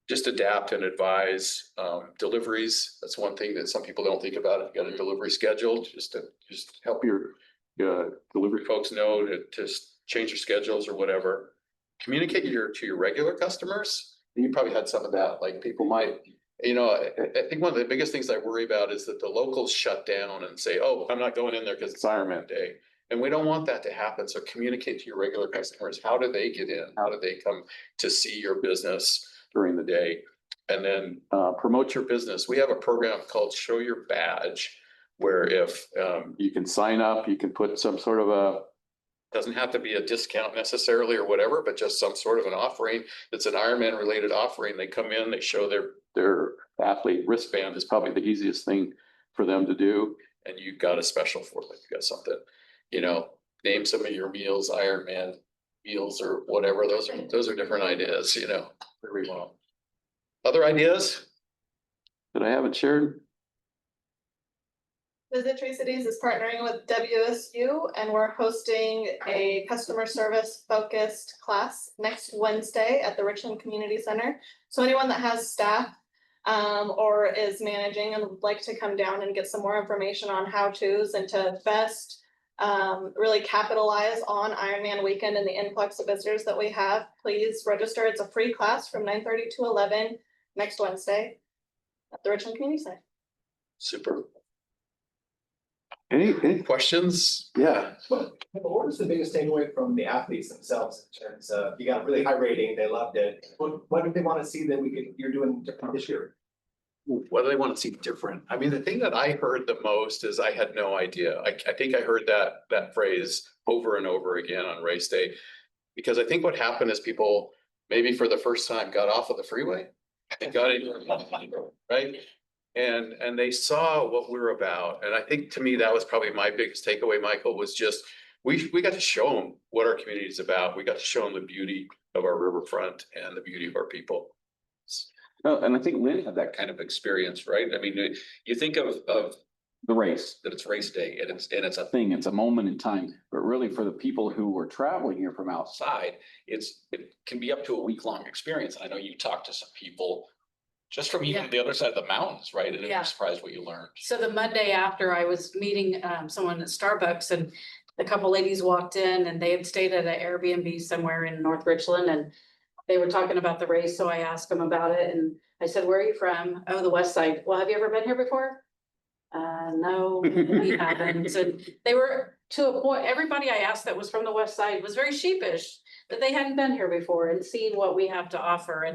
Just adapt and advise deliveries. That's one thing that some people don't think about. If you got a delivery scheduled, just help your delivery. folks know to change your schedules or whatever. Communicate to your regular customers. You probably had some of that, like people might, I think one of the biggest things I worry about is that the locals shut down and say, oh, I'm not going in there because it's Ironman Day. And we don't want that to happen. So communicate to your regular customers. How do they get in? How do they come to see your business during the day? And then promote your business. We have a program called Show Your Badge, where if You can sign up, you can put some sort of a, doesn't have to be a discount necessarily or whatever, but just some sort of an offering that's an Ironman related offering. They come in, they show their athlete wristband is probably the easiest thing for them to do. And you've got a special for them. You got something, name some of your meals, Ironman meals or whatever. Those are different ideas, very well. Other ideas? that I haven't shared. Visit Tri-Cities is partnering with WSU and we're hosting a customer service focused class next Wednesday at the Richland Community Center. So anyone that has staff or is managing and would like to come down and get some more information on how-tos and to best really capitalize on Ironman weekend and the influx of visitors that we have, please register. It's a free class from 9:30 to 11 next Wednesday at the Richland Community Center. Super. Any questions? Yeah. What was the biggest takeaway from the athletes themselves in terms of, you got a really high rating, they loved it. What do they want to see that you're doing different this year? What do they want to see different? I mean, the thing that I heard the most is I had no idea. I think I heard that phrase over and over again on race day. Because I think what happened is people maybe for the first time got off of the freeway and got in, right? And they saw what we're about. And I think to me, that was probably my biggest takeaway, Michael, was just, we got to show them what our community is about. We got to show them the beauty of our riverfront and the beauty of our people. And I think Lynn had that Kind of experience, right? I mean, you think of the race, that it's race day and it's a thing, it's a moment in time, but really for the people who were traveling here from outside, it can be up to a week-long experience. I know you talked to some people just from even the other side of the mountains, right? And you're surprised what you learned. So the Monday after, I was meeting someone at Starbucks and a couple ladies walked in and they had stayed at an Airbnb somewhere in North Richland and they were talking about the race. So I asked them about it and I said, where are you from? Oh, the West Side. Well, have you ever been here before? No, we haven't. And they were to a point, everybody I asked that was from the West Side was very sheepish that they hadn't been here before and seen what we have to offer.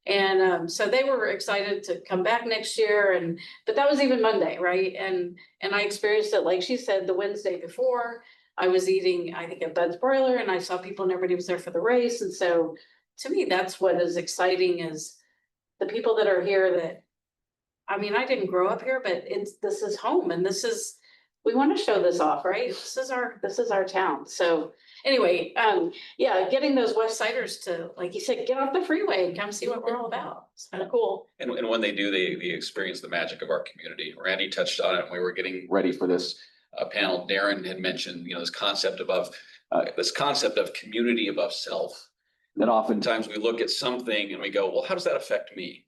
And so they were excited to come back next year. But that was even Monday, right? And I experienced it, like she said, the Wednesday before. I was eating, I think, at Bud's Broiler and I saw people and everybody was there for the race. And so to me, that's what is exciting is the people that are here that, I mean, I didn't grow up here, but this is home and we want to show this off, right? This is our town. So anyway, getting those West Siders to, like you said, get off the freeway and come see what we're all about. It's kind of cool. And when they do, they experience the magic of our community. Randy touched on it when we were getting ready for this panel. Darren had mentioned, this concept of community above self. That oftentimes we look at something and we go, well, how does that affect me?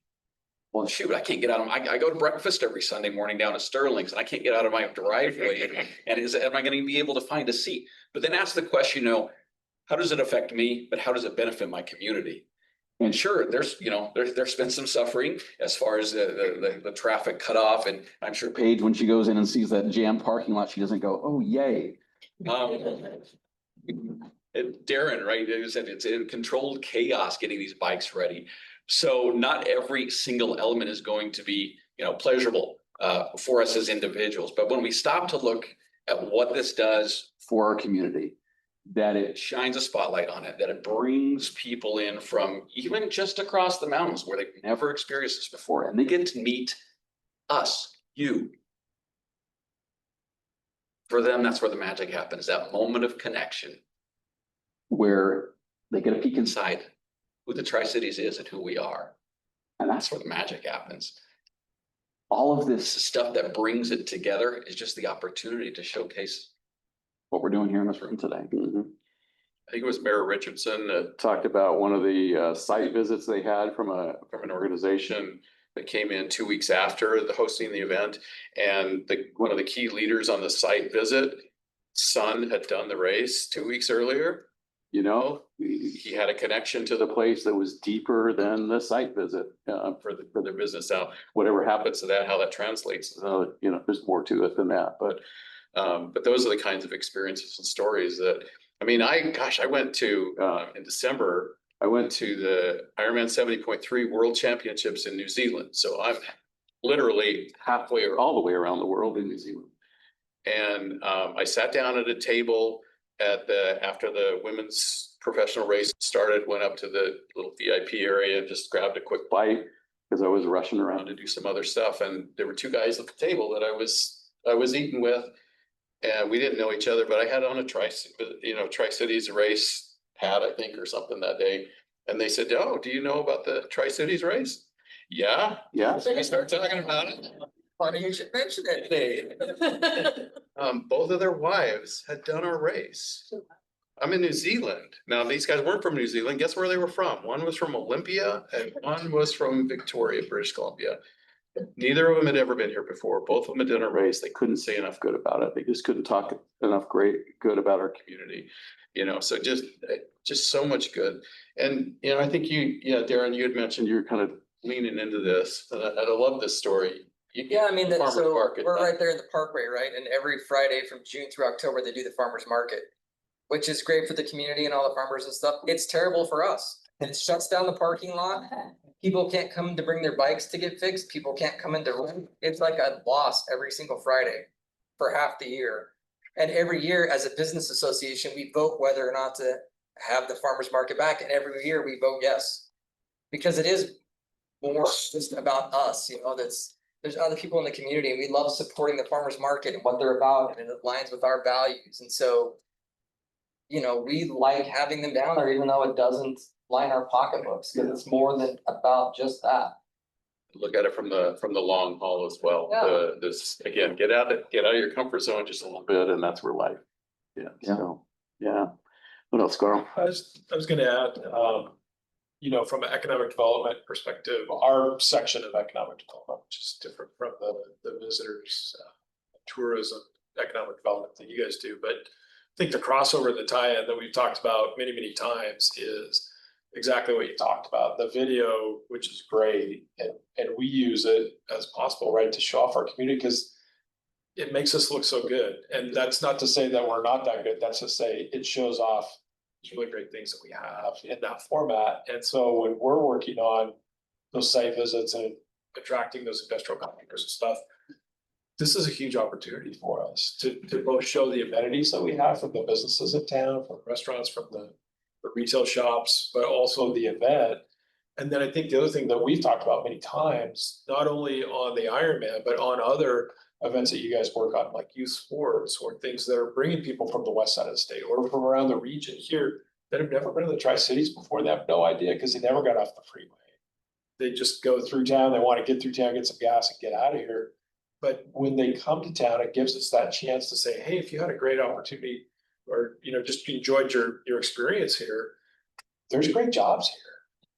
Well, shoot, I can't get out of I go to breakfast every Sunday morning down at Sterling's and I can't get out of my driveway. Am I going to be able to find a seat? But then ask the question, how does it affect me? But how does it benefit my community? And sure, there's been some suffering as far as the traffic cut off. And I'm sure Paige, when she goes in and sees that jammed parking lot, she doesn't go, oh, yay. Darren, right? It's in controlled chaos getting these bikes ready. So not every single element is going to be, pleasurable for us as individuals. But when we stop to look at what this does for our community, that it shines a spotlight on it, that it brings people in from even just across the mountains where they've never experienced this before, and they get to meet us, you. For them, that's where the magic happens, that moment of connection where they get a peek inside who the Tri-Cities is and who we are. And that's where the magic happens. All of this stuff that brings it together is just the opportunity to showcase what we're doing here in this room today. Mm-hmm. I think it was Mayor Richardson that talked about one of the site visits they had from an organization that came in 2 weeks after hosting the event. And one of the key leaders on the site visit son had done the race 2 weeks earlier. You know, He had a connection to the the place that was deeper than the site visit, for their business. Now, whatever happened. happens to that, how that translates. You know, there's more to it than that, but But those are the kinds of experiences and stories that, I mean, I went to, in December, I went to the Ironman 70.3 World Championships in New Zealand. So I'm literally halfway or all the way around the world in New Zealand. And I sat down at a table after the women's professional race started, went up to the little VIP area and just grabbed a quick bite because I was rushing around to do some other stuff. And there were two guys at the table that I was eating with. And we didn't know each other, but I had on a Tri-Cities race hat, I think, or something that day. And they said, "Oh, do you know about the Tri-Cities race?" Yeah. So we started talking about it. Funny you should mention it, Dave. Both of their wives had done our race. I'm in New Zealand. Now, these guys weren't from New Zealand. Guess where they were from? One was from Olympia and one was from Victoria, British Columbia. Neither of them had ever been here before. Both of them had done a race. They couldn't say enough good about it. They just couldn't talk enough good about our community. So just so much good. And, I think Darren, you had mentioned you're kind of leaning into this. And I love this story. Yeah, I mean, Farmers so market. we're right there in the Parkway, right? And every Friday from June through October, they do the farmers market, which is great for the community and all the farmers and stuff. It's terrible for us. It shuts down the parking lot. People can't come to bring their bikes to get fixed. People can't come in to run. It's like a loss every single Friday for half the year. And every year as a business association, we vote whether or not to have the farmers market back. And every year we vote yes, because it is more just about us, there's other people in the community and we love supporting the farmers market and what they're about, and it aligns with our values. And so, we like having them down there, even though it doesn't line our pocketbooks, because it's more than about just that. Look at it from the long haul as well. Yeah. This again, get out of your comfort zone just a little bit, and that's where life. Yeah. So, yeah. What else, Carl? I was gonna add, from an economic development perspective, our section of economic development, which is different from the visitors, tourism, economic development that you guys do, but I think the crossover and the tie-in that we've talked about many, many times is exactly what you talked about. The video, which is great, and we use it as possible, right, to show off our community because it makes us look so good. And that's not to say that we're not that good. That's to say it shows off these really great things that we have in that format. And so when we're working on those site visits and attracting those industrial customers and stuff, this is a huge opportunity for us to both show the amenities that we have from the businesses in town, from restaurants, from the retail shops, but also the event. And then I think the other thing that we've talked about many times, not only on the Ironman, but on other events that you guys work on, like youth sports or things that are bringing people from the west side of the state or from around the region here that have never been to the Tri-Cities before. They have no idea because they never got off the freeway. They just go through town. They want to get through town, get some gas and get out of here. But when they come to town, it gives us that chance to say, hey, if you had a great opportunity or, just enjoyed your experience here, there's great jobs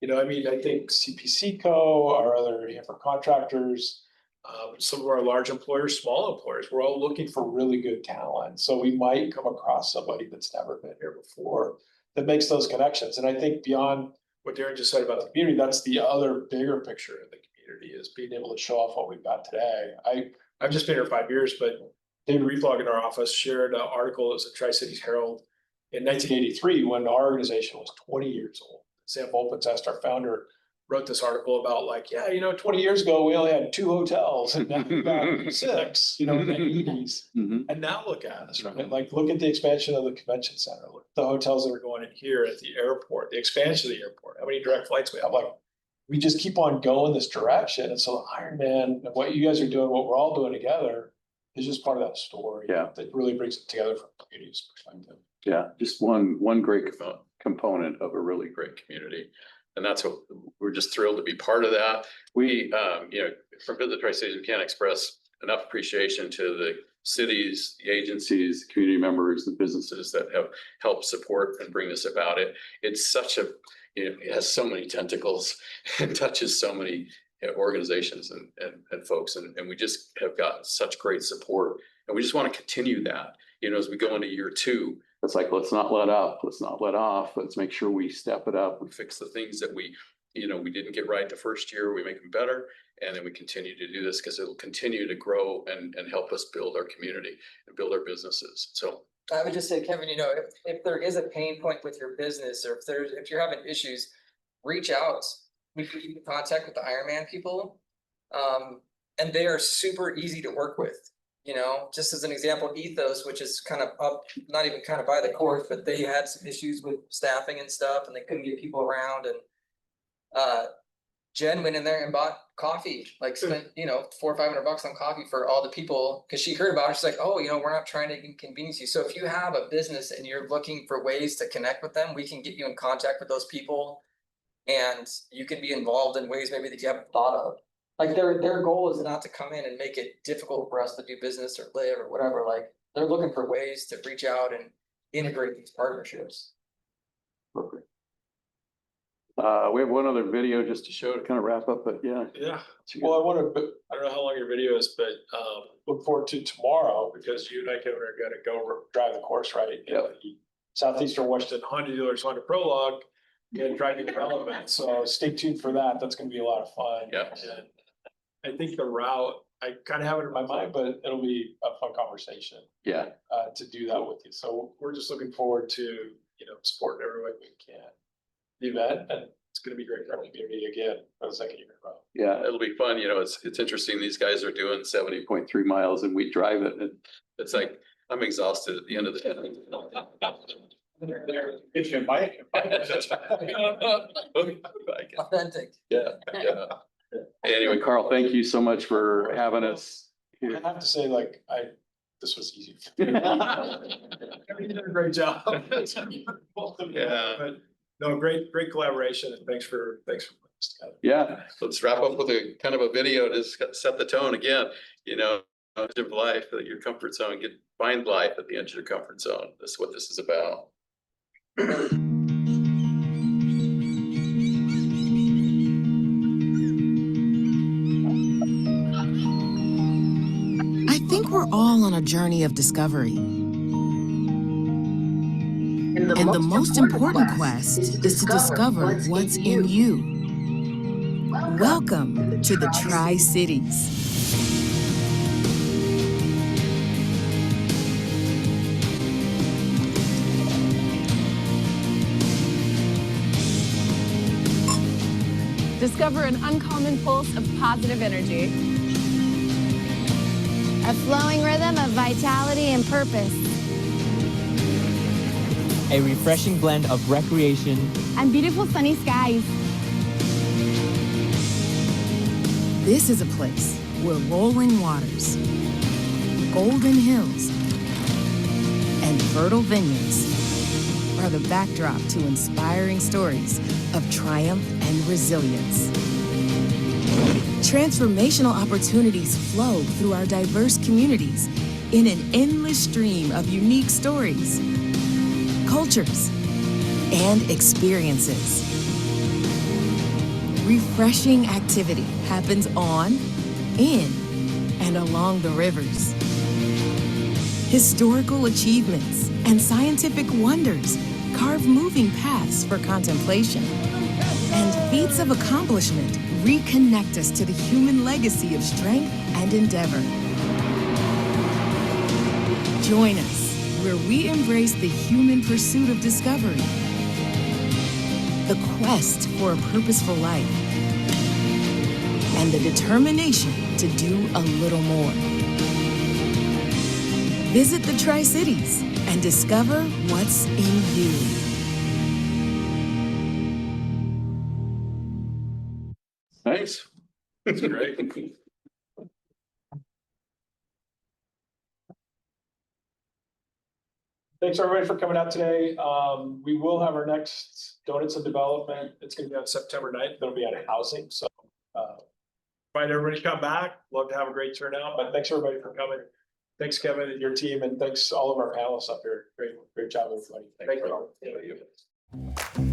here. I think CPC our other Hanford contractors, some of our large employers, small employers, we're all looking for really good talent. So we might come across somebody that's never been here before that makes those connections. And I think beyond what Darren just said about the community, that's the other bigger picture of the community is being able to show off what we've got today. I've just been here 5 years, but David Reflog in our office shared an article as a Tri-Cities Herald in 1983 when our organization was 20 years old. Sam Volpentest, our founder, wrote this article about 20 years ago, we only had 2 hotels and now we've got 6, in the 80s. And now look at us, right? Look at the expansion of the convention center, look at the hotels that are going in here at the airport, the expansion of the airport, how many direct flights we have. We just keep on going this direction. And so the Ironman and what you guys are doing, what we're all doing together is just part of that story. Yeah. That really brings it together from the community's perspective. Yeah, just one great Component of a really great community. And that's what we're just thrilled to be part of that. We, from Visit Tri-Cities, we can't express enough appreciation to the cities, the agencies, the community members, the businesses that have helped support and bring this about. It's such a, it has so many tentacles and touches so many organizations and folks. And we just have gotten such great support. And we just want to continue that. as we go into year 2. It's like, let's not let up, let's not let off, let's make sure we step it up. We fix the things that we didn't get right the first year, we make them better. And then we continue to do this because it'll continue to grow and help us build our community and build our businesses. So I would just say, Kevin, if there is a pain point with your business, or if you're having issues, reach out. We can keep in contact with the Ironman people. And they are super easy to work with. Just as an example, Ethos, which is kind of up, not even kind of by the course, but they had some issues with staffing and stuff, and they couldn't get people around. And Jen went in there and bought coffee, like spent, $400 or $500 on coffee for all the people, because she heard about it. She's like, oh, we're not trying to inconvenience you. So if you have a business and you're looking for ways to connect with them, we can get you in contact with those people, and you can be involved in ways maybe that you haven't thought of. Like their goal is not to come in and make it difficult for us to do business or live or whatever. Like they're looking for ways to reach out and integrate these partnerships. Perfect. We have one other video just to show to kind of wrap up, but yeah. Yeah, well, I don't know how long your video is, but look forward to tomorrow, because you and I, Kevin, are gonna go drive the course, right? Yep. Southeastern Washington Honda Dealers Honda Prologue and driving development. So stay tuned for that. That's gonna be a lot of fun. Yeah. And I think the route, I kind of have it in my mind, but it'll be a fun conversation. Yeah. To do that with you. So we're just looking forward to, supporting every way we can. The event, and it's gonna be great for our community again for the second year in a row. Yeah. it'll be fun. It's interesting. These guys are doing 70.3 miles and we drive it. And it's like, I'm exhausted at the end of the day. If you invite. Authentic. Yeah. anyway, Carl, thank you so much for having us here. I have to say, this was easy. You did a great job. Yeah. But no, great collaboration, and thanks for putting this together. Yeah. Let's wrap up with a kind of a video to set the tone again, of life, your comfort zone, find life at the edge of your comfort zone. That's what this is about. I think we're all on a journey of discovery. And the most important quest is to discover what's in you. Welcome to the Tri-Cities. Discover an uncommon pulse of positive energy. A flowing rhythm of vitality and purpose. A refreshing blend of recreation and beautiful sunny skies. This is a place where rolling waters, golden hills, and fertile vineyards are the backdrop to inspiring stories of triumph and resilience. Transformational opportunities flow through our diverse communities in an endless stream of unique stories, cultures, and experiences. Refreshing activity happens on, in, and along the rivers. Historical achievements and scientific wonders carve moving paths for contemplation. And feats of accomplishment reconnect us to the human legacy of strength and endeavor. Join us where we embrace the human pursuit of discovery, the quest for a purposeful life, and the determination to do a little more. Visit the Tri-Cities and discover what's in you. Thanks. That's great. Thanks everybody for coming out today. We will have our next Donuts in Development. It's gonna be on September 9th. It'll be at housing, so invite everybody to come back. Love to have a great turnout, but thanks everybody for coming. Thanks, Kevin, and your team, and thanks all of our panelists up here. Great job, everybody. Thank you.